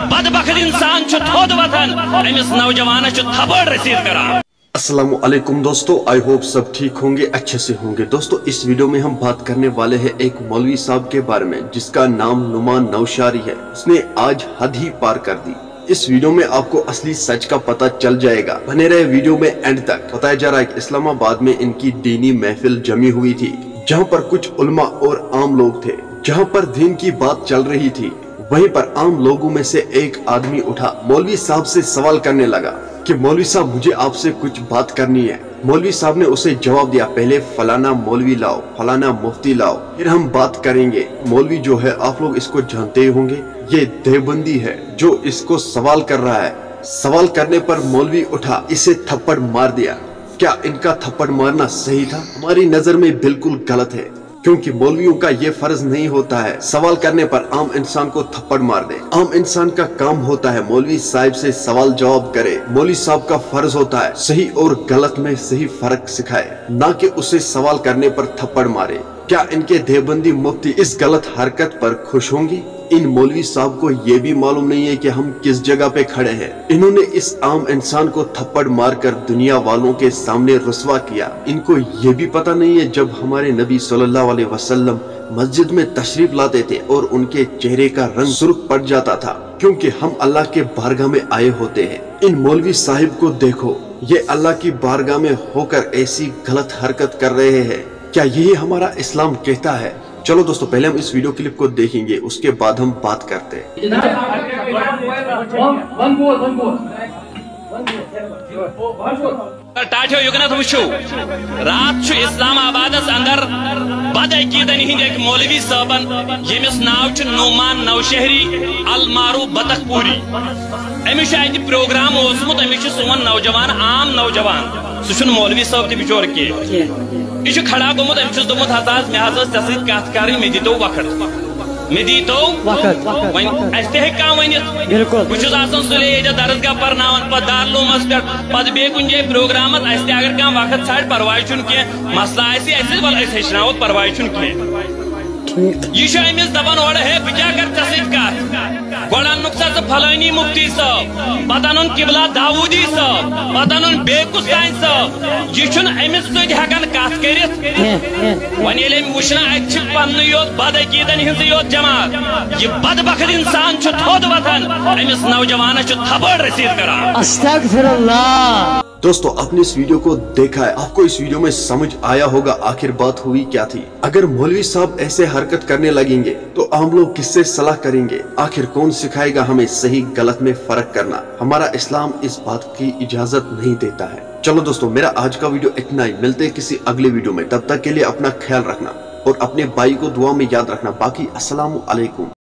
बदबख्त इंसान थोद वथन अमिस नौजवान थपड़ रसीद करान। अस्सलामु अलैकुम दोस्तों, आई होप सब ठीक होंगे, अच्छे से होंगे। दोस्तों इस वीडियो में हम बात करने वाले हैं एक मौलवी साहब के बारे में जिसका नाम नुमान नौशारी है। उसने आज हद ही पार कर दी। इस वीडियो में आपको असली सच का पता चल जाएगा, बने रहे वीडियो में एंड तक। बताया जा रहा है कि इस्लामाबाद में इनकी दीनी महफिल जमी हुई थी जहाँ पर कुछ उलमा और आम लोग थे, जहाँ पर दीन की बात चल रही थी। वहीं पर आम लोगों में से एक आदमी उठा, मौलवी साहब से सवाल करने लगा कि मौलवी साहब मुझे आपसे कुछ बात करनी है। मौलवी साहब ने उसे जवाब दिया, पहले फलाना मौलवी लाओ, फलाना मुफ्ती लाओ, फिर हम बात करेंगे। मौलवी जो है आप लोग इसको जानते ही होंगे, ये देवबंदी है जो इसको सवाल कर रहा है। सवाल करने पर मौलवी उठा, इसे थप्पड़ मार दिया। क्या इनका थप्पड़ मारना सही था? हमारी नजर में बिल्कुल गलत है, क्योंकि मौलवियों का ये फर्ज नहीं होता है सवाल करने पर आम इंसान को थप्पड़ मार दे। आम इंसान का काम होता है मौलवी साहब से सवाल जवाब करे। मौलवी साहब का फर्ज होता है सही और गलत में सही फर्क सिखाए, ना कि उसे सवाल करने पर थप्पड़ मारे। क्या इनके देवबंदी मुफ्ती इस गलत हरकत पर खुश होंगी? इन मौलवी साहब को ये भी मालूम नहीं है कि हम किस जगह पे खड़े हैं। इन्होंने इस आम इंसान को थप्पड़ मारकर दुनिया वालों के सामने रुस्वा किया। इनको ये भी पता नहीं है जब हमारे नबी सल्लल्लाहु अलैहि वसल्लम मस्जिद में तशरीफ लाते थे और उनके चेहरे का रंग सुर्ख पड़ जाता था, क्योंकि हम अल्लाह के बारगाह में आए होते हैं। इन मौलवी साहिब को देखो, ये अल्लाह की बारगाह में होकर ऐसी गलत हरकत कर रहे हैं। क्या यही हमारा इस्लाम कहता है? चलो दोस्तों पहले हम इस वीडियो क्लिप को देखेंगे, उसके बाद हम बात करते हैं। टाठियो युगनत वुचो रात इस्लामाबाद अंदर बदअकीदन हिंद एक मौलवी साहबन यमिस नाव नुमान नौशहरी अल मारूफ बतखपूरी। अमिस प्रोग्राम ओसमुत, अमिस सोन नौजवान आम नौजवान, सह मौलवी साहब तह बिचोर कह यह खड़ा गोमुत। अमिस दोमुत हज मे हज ऐ सत कत कर, मे दीतो वक्त, मे दीतो वन कह वनित बहुत सुले दरसगाह पर्नान पे दारूमस पे बे कुन जाए प्रोग्राम अगर कह वक्त छाड़ परवाह कह मसला वल हेचनो परवाह कह। यह अमिस दपान ओर है बह क्या कर कत गोड़ अन सा फलानी मुफ्ती साहब, पत अन किबला दाऊदी साहब, पत अन बेकुस तान साहब। यह अमिस सकान कत कर वन वुचना अत पन्न योत बदअकीदन हिंस योत जमात, यह बदबख्त इंसान थोद वथन अमिस नौजवान थपड़ रसीद करान। अस्तगफिरुल्लाह। दोस्तों आपने इस वीडियो को देखा है, आपको इस वीडियो में समझ आया होगा आखिर बात हुई क्या थी। अगर मौलवी साहब ऐसे हरकत करने लगेंगे तो आम लोग किससे सलाह करेंगे? आखिर कौन सिखाएगा हमें सही गलत में फर्क करना? हमारा इस्लाम इस बात की इजाजत नहीं देता है। चलो दोस्तों मेरा आज का वीडियो इतना ही, मिलते हैं किसी अगले वीडियो में। तब तक के लिए अपना ख्याल रखना और अपने भाई को दुआ में याद रखना। बाकी अस्सलामु अलैकुम।